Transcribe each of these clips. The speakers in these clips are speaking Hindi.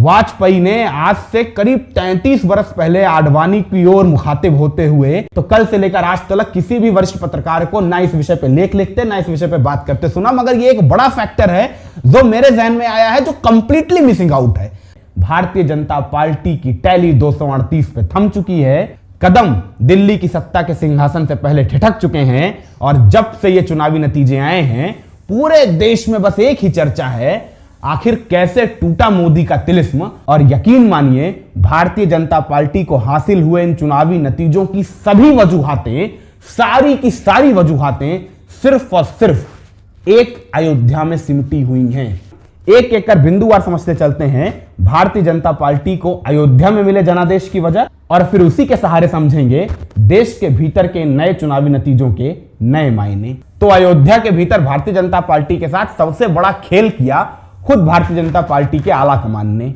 वाजपेयी ने आज से करीब 33 वर्ष पहले आडवाणी की ओर मुखातिब होते हुए तो कल से लेकर आज तक किसी भी वरिष्ठ पत्रकार को ना इस विषय पे लेख लिखते ना इस विषय पे बात करते सुना, मगर ये एक बड़ा फैक्टर है जो मेरे जहन में आया है, जो कंप्लीटली मिसिंग आउट है। भारतीय जनता पार्टी की टैली 238 पे थम चुकी है, कदम दिल्ली की सत्ता के सिंहासन से पहले ठिठक चुके हैं और जब से ये चुनावी नतीजे आए हैं पूरे देश में बस एक ही चर्चा है, आखिर कैसे टूटा मोदी का तिलिस्म। और यकीन मानिए भारतीय जनता पार्टी को हासिल हुए इन चुनावी नतीजों की सभी वजूहातें, सारी की सारी वजूहातें सिर्फ और सिर्फ एक अयोध्या में सिमटी हुई हैं। एक एक कर बिंदुवार समझते चलते हैं भारतीय जनता पार्टी को अयोध्या में मिले जनादेश की वजह, और फिर उसी के सहारे समझेंगे देश के भीतर के नए चुनावी नतीजों के नए मायने। तो अयोध्या के भीतर भारतीय जनता पार्टी के साथ सबसे बड़ा खेल किया खुद भारतीय जनता पार्टी के आला कमान ने,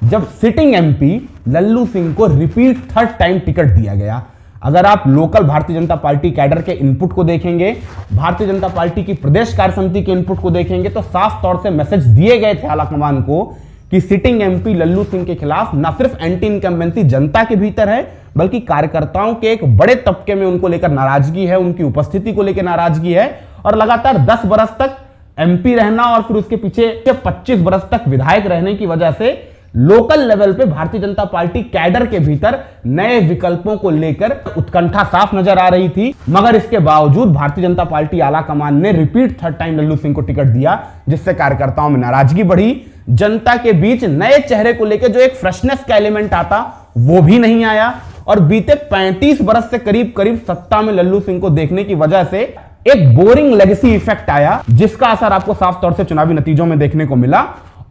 जब सिटिंग एमपी लल्लू सिंह को रिपीट थर्ड टाइम टिकट दिया गया। अगर आप local Bharatiya Janata party cadre के इनपुट को देखेंगे, भारतीय जनता पार्टी की प्रदेश कार्य समिति के इनपुट को देखेंगे, तो साफ तौर से मैसेज दिए गए थे आला कमान को कि सिटिंग एमपी लल्लू सिंह के खिलाफ न सिर्फ एंटी इनकम्बेंसी जनता के भीतर है, बल्कि कार्यकर्ताओं के एक बड़े तबके में उनको लेकर नाराजगी है, उनकी उपस्थिति को लेकर नाराजगी है। और लगातार 10 बरस तक एमपी रहना और फिर उसके पीछे 25 बरस तक विधायक रहने की वजह से लोकल लेवल पे भारतीय जनता पार्टी कैडर के भीतर नए विकल्पों को लेकर उत्कंठा साफ नजर आ रही थी। मगर इसके बावजूद भारतीय जनता पार्टी आला कमान ने repeat third time Lallu Singh को टिकट दिया, जिससे कार्यकर्ताओं में नाराजगी बढ़ी। जनता के बीच नए चेहरे को लेकर जो एक फ्रेशनेस का एलिमेंट आता वो भी नहीं आया, और बीते 35 बरस से करीब करीब सत्ता में लल्लू सिंह को देखने की वजह से एक बोरिंग लेगेसी इफेक्ट आया, जिसका असर आपको साफ तौर से चुनावी नतीजों में देखने को मिला।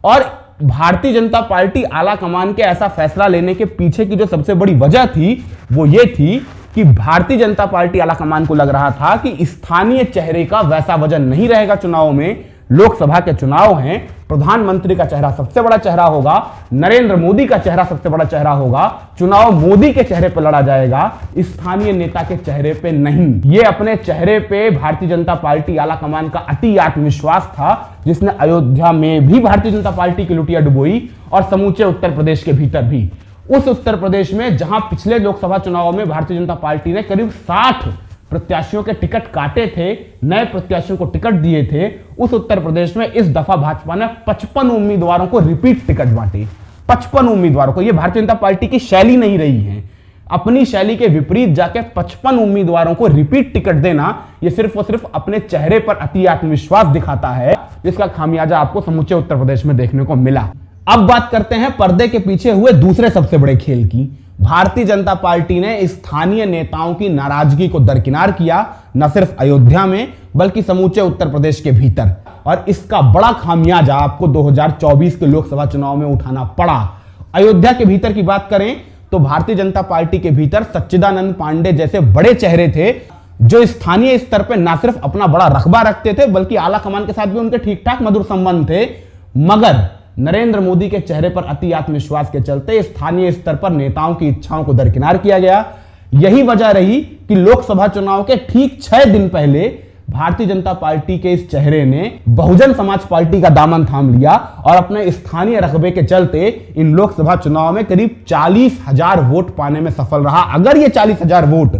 और भारतीय जनता पार्टी आला कमान के ऐसा फैसला लेने के पीछे की जो सबसे बड़ी वजह थी वो ये थी कि भारतीय जनता पार्टी आला कमान को लग रहा था कि स्थानीय चेहरे का वैसा वजन नहीं रहेगा चुनाव में। लोकसभा के चुनाव हैं, प्रधानमंत्री का चेहरा सबसे बड़ा चेहरा होगा, नरेंद्र मोदी का चेहरा सबसे बड़ा चेहरा होगा, चुनाव मोदी के चेहरे पर लड़ा जाएगा, स्थानीय नेता के चेहरे पे नहीं। ये अपने चेहरे पे भारतीय जनता पार्टी आला कमान का अति आत्मविश्वास था, जिसने अयोध्या में भी भारतीय जनता पार्टी की लुटिया डुबोई और समूचे उत्तर प्रदेश के भीतर भी। उस उत्तर प्रदेश में जहां पिछले लोकसभा चुनाव में भारतीय जनता पार्टी ने करीब 60 प्रत्याशियों के टिकट काटे थे, नए प्रत्याशियों को टिकट दिए थे, उस उत्तर प्रदेश में इस दफा भाजपा ने 55 उम्मीदवारों को रिपीट टिकट बांटे। 55 उम्मीदवारों को, यह भारतीय जनता पार्टी की शैली नहीं रही है। अपनी शैली के विपरीत जाके 55 उम्मीदवारों को रिपीट टिकट देना, यह सिर्फ और सिर्फ अपने चेहरे पर अति आत्मविश्वास दिखाता है, जिसका खामियाजा आपको समूचे उत्तर प्रदेश में देखने को मिला। अब बात करते हैं पर्दे के पीछे हुए दूसरे सबसे बड़े खेल की। भारतीय जनता पार्टी ने स्थानीय नेताओं की नाराजगी को दरकिनार किया, न सिर्फ अयोध्या में बल्कि समूचे उत्तर प्रदेश के भीतर, और इसका बड़ा खामियाजा आपको 2024 के लोकसभा चुनाव में उठाना पड़ा। अयोध्या के भीतर की बात करें तो भारतीय जनता पार्टी के भीतर सच्चिदानंद पांडे जैसे बड़े चेहरे थे, जो स्थानीय स्तर पर न सिर्फ अपना बड़ा रकबा रखते थे बल्कि आला कमान के साथ भी उनके ठीक ठाक मधुर संबंध थे। मगर नरेंद्र मोदी के चेहरे पर अति आत्मविश्वास के चलते स्थानीय स्तर पर नेताओं की इच्छाओं को दरकिनार किया गया। यही वजह रही कि लोकसभा चुनाव के ठीक 6 दिन पहले भारतीय जनता पार्टी के इस चेहरे ने बहुजन समाज पार्टी का दामन थाम लिया और अपने स्थानीय रकबे के चलते इन लोकसभा चुनाव में करीब 40,000 वोट पाने में सफल रहा। अगर ये 40,000 वोट,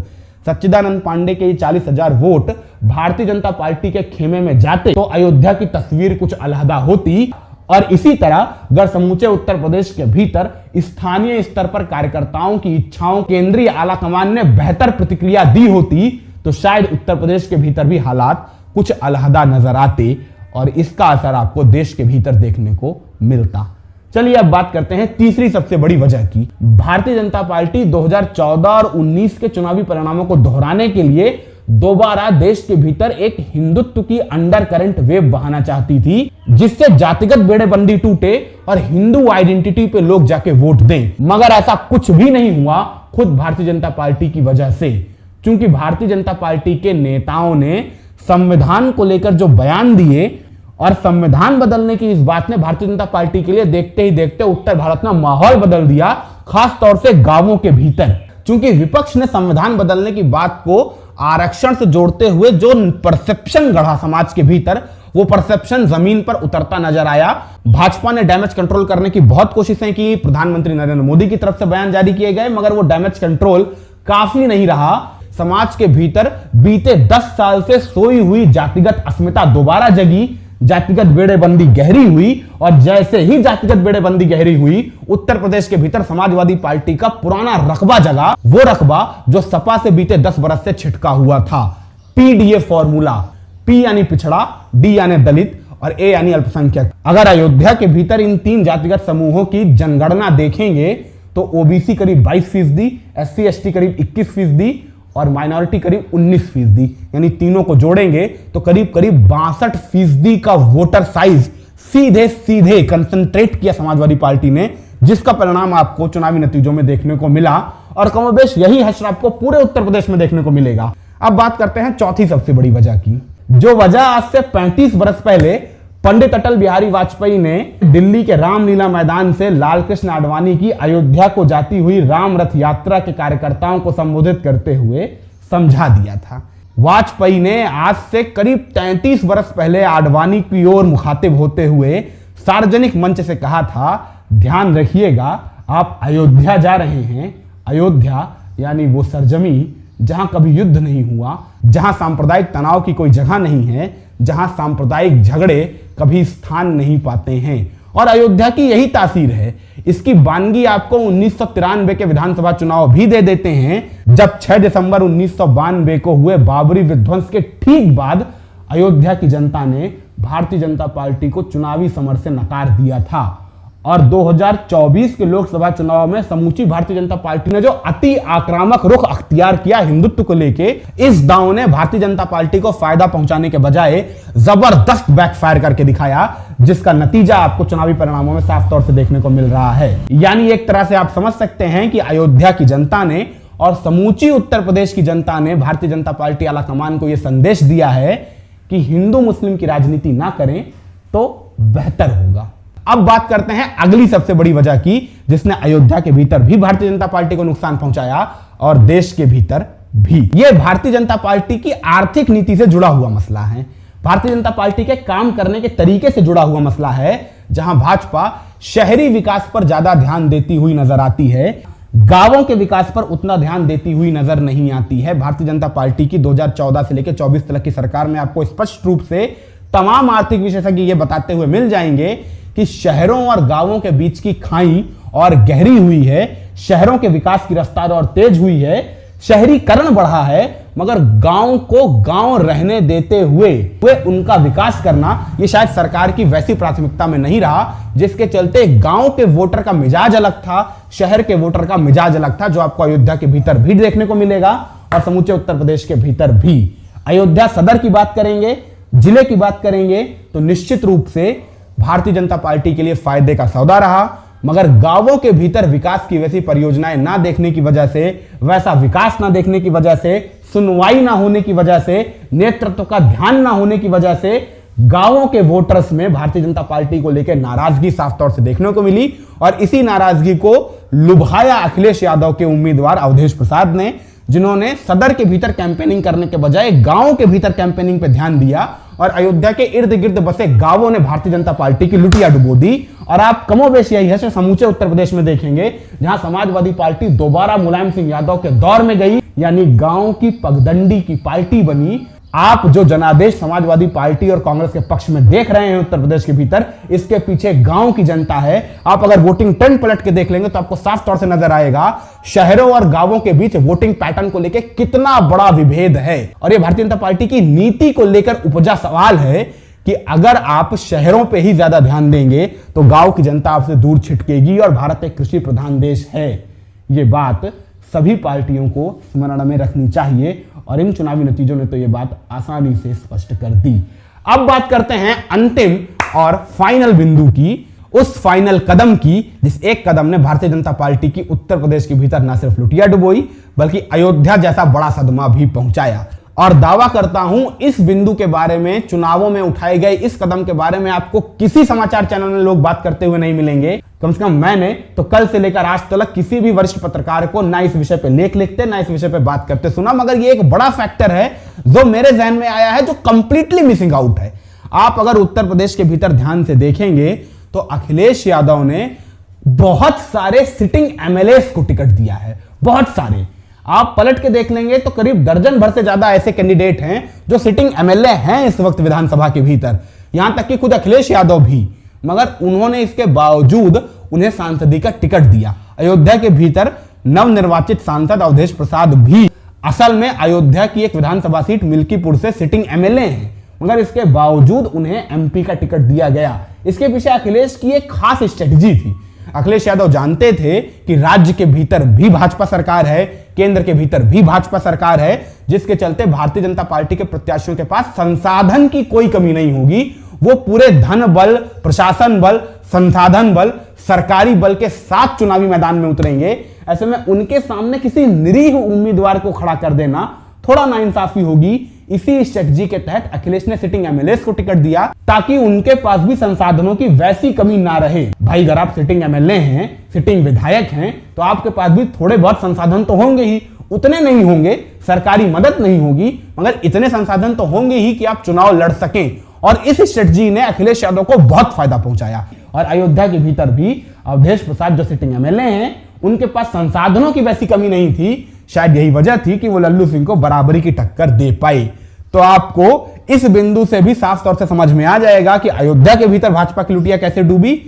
सच्चिदानंद पांडे के ये 40,000 वोट भारतीय जनता पार्टी के खेमे में जाते तो अयोध्या की तस्वीर कुछ अलहदा होती। और इसी तरह अगर समूचे उत्तर प्रदेश के भीतर स्थानीय स्तर पर कार्यकर्ताओं की इच्छाओं केंद्रीय आला कमान ने बेहतर प्रतिक्रिया दी होती तो शायद उत्तर प्रदेश के भीतर भी हालात कुछ अलहदा नजर आते और इसका असर आपको देश के भीतर देखने को मिलता। चलिए अब बात करते हैं तीसरी सबसे बड़ी वजह की। भारतीय जनता पार्टी 2014 और 19 के चुनावी परिणामों को दोहराने के लिए दोबारा देश के भीतर एक हिंदुत्व की अंडर करंट वेव बहाना चाहती थी, जिससे जातिगत बेड़ेबंदी टूटे और हिंदू आइडेंटिटी पे लोग जाके वोट दें। मगर ऐसा कुछ भी नहीं हुआ खुद भारतीय जनता पार्टी की वजह से, क्योंकि भारतीय जनता पार्टी के नेताओं ने संविधान को लेकर जो बयान दिए और संविधान बदलने की इस बात ने भारतीय जनता पार्टी के लिए देखते ही देखते उत्तर भारत में माहौल बदल दिया, खास तौर से गांवों के भीतर। क्योंकि विपक्ष ने संविधान बदलने की बात को आरक्षण से जोड़ते हुए जो परसेप्शन गढ़ा समाज के भीतर, वो परसेप्शन जमीन पर उतरता नजर आया। भाजपा ने डैमेज कंट्रोल करने की बहुत कोशिशें की, प्रधानमंत्री नरेंद्र मोदी की तरफ से बयान जारी किए गए, मगर वो डैमेज कंट्रोल काफी नहीं रहा। समाज के भीतर बीते 10 साल से सोई हुई जातिगत अस्मिता दोबारा जगी, जातिगत बेड़ेबंदी गहरी हुई, और जैसे ही जातिगत बेड़ेबंदी गहरी हुई, उत्तर प्रदेश के भीतर समाजवादी पार्टी का पुराना रकबा जगा, वो रकबा जो सपा से बीते 10 बरस से छिटका हुआ था। पीडीए फॉर्मूला, पी यानी पिछड़ा, डी यानी दलित और ए यानी अल्पसंख्यक। अगर अयोध्या के भीतर इन 3 जातिगत समूहों की जनगणना देखेंगे तो ओबीसी करीब 22%, एससी एसटी करीब 21% और माइनॉरिटी करीब 19%, यानी तीनों को जोड़ेंगे तो करीब 62% का वोटर साइज सीधे सीधे कंसंट्रेट किया समाजवादी पार्टी ने, जिसका परिणाम आपको चुनावी नतीजों में देखने को मिला। और कमोबेश यही हश्र आपको पूरे उत्तर प्रदेश में देखने को मिलेगा। अब बात करते हैं चौथी सबसे बड़ी वजह की, जो वजह आज से 35 बरस पहले पंडित अटल बिहारी वाजपेयी ने दिल्ली के रामलीला मैदान से लालकृष्ण आडवाणी की अयोध्या को जाती हुई राम रथ यात्रा के कार्यकर्ताओं को संबोधित करते हुए समझा दिया था। वाजपेयी ने आज से करीब 33 बरस पहले आडवाणी की ओर मुखातिब होते हुए सार्वजनिक मंच से कहा था, ध्यान रखिएगा आप अयोध्या जा रहे हैं। अयोध्या यानी वो सरजमी जहां कभी युद्ध नहीं हुआ, जहां सांप्रदायिक तनाव की कोई जगह नहीं है, जहां सांप्रदायिक झगड़े कभी स्थान नहीं पाते हैं। और अयोध्या की यही तासीर है। इसकी वानगी आपको 1993 के विधानसभा चुनाव भी दे देते हैं, जब 6 दिसंबर 1992 को हुए बाबरी विध्वंस के ठीक बाद अयोध्या की जनता ने भारतीय जनता पार्टी को चुनावी समर से नकार दिया था। और 2024 के लोकसभा चुनाव में समूची भारतीय जनता पार्टी ने जो अति आक्रामक रुख अख्तियार किया हिंदुत्व को लेके, इस दांव ने भारतीय जनता पार्टी को फायदा पहुंचाने के बजाय जबरदस्त बैकफायर करके दिखाया, जिसका नतीजा आपको चुनावी परिणामों में साफ तौर से देखने को मिल रहा है। यानी एक तरह से आप समझ सकते हैं कि अयोध्या की जनता ने और समूची उत्तर प्रदेश की जनता ने भारतीय जनता पार्टी आलाकमान को यह संदेश दिया है कि हिंदू मुस्लिम की राजनीति ना करें तो बेहतर होगा। अब बात करते हैं अगली सबसे बड़ी वजह की, जिसने अयोध्या के भीतर भी भारतीय जनता पार्टी को नुकसान पहुंचाया और देश के भीतर भी। यह भारतीय जनता पार्टी की आर्थिक नीति से जुड़ा हुआ मसला है, भारतीय जनता पार्टी के काम करने के तरीके से जुड़ा हुआ मसला है, जहां भाजपा शहरी विकास पर ज्यादा ध्यान देती हुई नजर आती है, गांवों के विकास पर उतना ध्यान देती हुई नजर नहीं आती है। भारतीय जनता पार्टी की 2014 से लेकर 24 तक की सरकार में आपको स्पष्ट रूप से तमाम आर्थिक विशेषज्ञ ये बताते हुए मिल जाएंगे कि शहरों और गांवों के बीच की खाई और गहरी हुई है, शहरों के विकास की रफ्तार और तेज हुई है, शहरीकरण बढ़ा है, मगर गांव को गांव रहने देते हुए उनका विकास करना यह शायद सरकार की वैसी प्राथमिकता में नहीं रहा, जिसके चलते गांव के वोटर का मिजाज अलग था, शहर के वोटर का मिजाज अलग था, जो आपको अयोध्या के भीतर भी देखने को मिलेगा और समूचे उत्तर प्रदेश के भीतर भी। अयोध्या सदर की बात करेंगे, जिले की बात करेंगे तो निश्चित रूप से भारतीय जनता पार्टी के लिए फायदे का सौदा रहा, मगर गांवों के भीतर विकास की वैसी परियोजनाएं ना देखने की वजह से, वैसा विकास ना देखने की वजह से, सुनवाई ना होने की वजह से, नेतृत्व का ध्यान ना होने की वजह से गांवों के वोटर्स में भारतीय जनता पार्टी को लेकर नाराजगी साफ तौर से देखने को मिली। और इसी नाराजगी को लुभाया अखिलेश यादव के उम्मीदवार अवधेश प्रसाद ने, जिन्होंने सदर के भीतर कैंपेनिंग करने के बजाय गांव के भीतर कैंपेनिंग पे ध्यान दिया और अयोध्या के इर्द गिर्द बसे गांवों ने भारतीय जनता पार्टी की लुटिया डुबो दी। और आप कमोबेश यही है समूचे उत्तर प्रदेश में देखेंगे, जहां समाजवादी पार्टी दोबारा मुलायम सिंह यादव के दौर में गई, यानी गांव की पगडंडी की पार्टी बनी। आप जो जनादेश समाजवादी पार्टी और कांग्रेस के पक्ष में देख रहे हैं उत्तर प्रदेश के भीतर, इसके पीछे गांव की जनता है। आप अगर वोटिंग ट्रेंड पलट के देख लेंगे तो आपको साफ तौर से नजर आएगा शहरों और गांवों के बीच वोटिंग पैटर्न को लेकर कितना बड़ा विभेद है। और यह भारतीय जनता पार्टी की नीति को लेकर उपजा सवाल है कि अगर आप शहरों पे ही ज्यादा ध्यान देंगे तो गांव की जनता आपसे दूर छिटकेगी और भारत एक कृषि प्रधान देश है। यह बात सभी पार्टियों को स्मरण में रखनी चाहिए और इन चुनावी नतीजों ने तो यह बात आसानी से स्पष्ट कर दी। अब बात करते हैं अंतिम और फाइनल बिंदु की, उस फाइनल कदम की जिस एक कदम ने भारतीय जनता पार्टी की उत्तर प्रदेश के भीतर न सिर्फ लुटिया डुबोई बल्कि अयोध्या जैसा बड़ा सदमा भी पहुंचाया। और दावा करता हूं इस बिंदु के बारे में, चुनावों में उठाए गए इस कदम के बारे में आपको किसी समाचार चैनल में लोग बात करते हुए नहीं मिलेंगे। कम से कम मैंने तो कल से लेकर आज तक किसी भी वरिष्ठ पत्रकार को ना इस विषय पे लेख लिखते ना इस विषय पे बात करते सुना। मगर ये एक बड़ा फैक्टर है जो मेरे जहन में आया है, जो कंप्लीटली मिसिंग आउट है। आप अगर उत्तर प्रदेश के भीतर ध्यान से देखेंगे तो अखिलेश यादव ने बहुत सारे सिटिंग एमएलएस को टिकट दिया है, बहुत सारे। आप पलट के देख लेंगे तो करीब दर्जन भर से ज्यादा ऐसे कैंडिडेट हैं जो सिटिंग एमएलए हैं इस वक्त विधानसभा के भीतर, यहां तक कि खुद अखिलेश यादव भी, मगर उन्होंने इसके बावजूद उन्हें सांसदी का टिकट दिया। अयोध्या के भीतर नवनिर्वाचित सांसद अवधेश प्रसाद भी असल में अयोध्या की एक विधानसभा सीट मिल्कीपुर से सिटिंग एमएलए हैं, मगर इसके बावजूद उन्हें एमपी का टिकट दिया गया। इसके पीछे अखिलेश की एक खास स्ट्रेटजी थी। अखिलेश यादव जानते थे कि राज्य के भीतर भी भाजपा सरकार है, केंद्र के भीतर भी भाजपा सरकार है, जिसके चलते भारतीय जनता पार्टी के प्रत्याशियों के पास संसाधन की कोई कमी नहीं होगी। वो पूरे धन बल, प्रशासन बल, संसाधन बल, सरकारी बल के साथ चुनावी मैदान में उतरेंगे। ऐसे में उनके सामने किसी निरीह उम्मीदवार को खड़ा कर देना थोड़ा नाइंसाफी होगी। इसी स्ट्रेटजी के तहत अखिलेश ने सिटिंग एमएलए को टिकट दिया ताकि उनके पास भी संसाधनों की वैसी कमी ना रहे। भाई अगर आप सिटिंग एमएलए हैं, सिटिंग विधायक हैं, तो आपके पास भी थोड़े बहुत संसाधन तो होंगे ही, उतने नहीं होंगे, सरकारी मदद नहीं होगी, मगर इतने संसाधन तो होंगे ही कि आप चुनाव लड़ सकें। और इस स्ट्रेटजी ने अखिलेश यादव को बहुत फायदा पहुंचाया। और अयोध्या के भीतर भी अवधेश प्रसाद जो सिटिंग एमएलए हैं, उनके पास संसाधनों की वैसी कमी नहीं थी। शायद यही वजह थी कि वो लल्लू सिंह को बराबरी की टक्कर दे पाए। तो आपको इस बिंदु से भी साफ तौर से समझ में आ जाएगा कि अयोध्या के भीतर भाजपा की लुटिया कैसे डूबी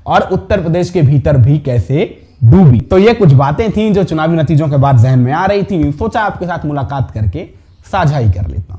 और उत्तर प्रदेश के भीतर भी कैसे डूबी। तो ये कुछ बातें थीं जो चुनावी नतीजों के बाद जहन में आ रही थी। सोचा आपके साथ मुलाकात करके साझा ही कर लेता हूं।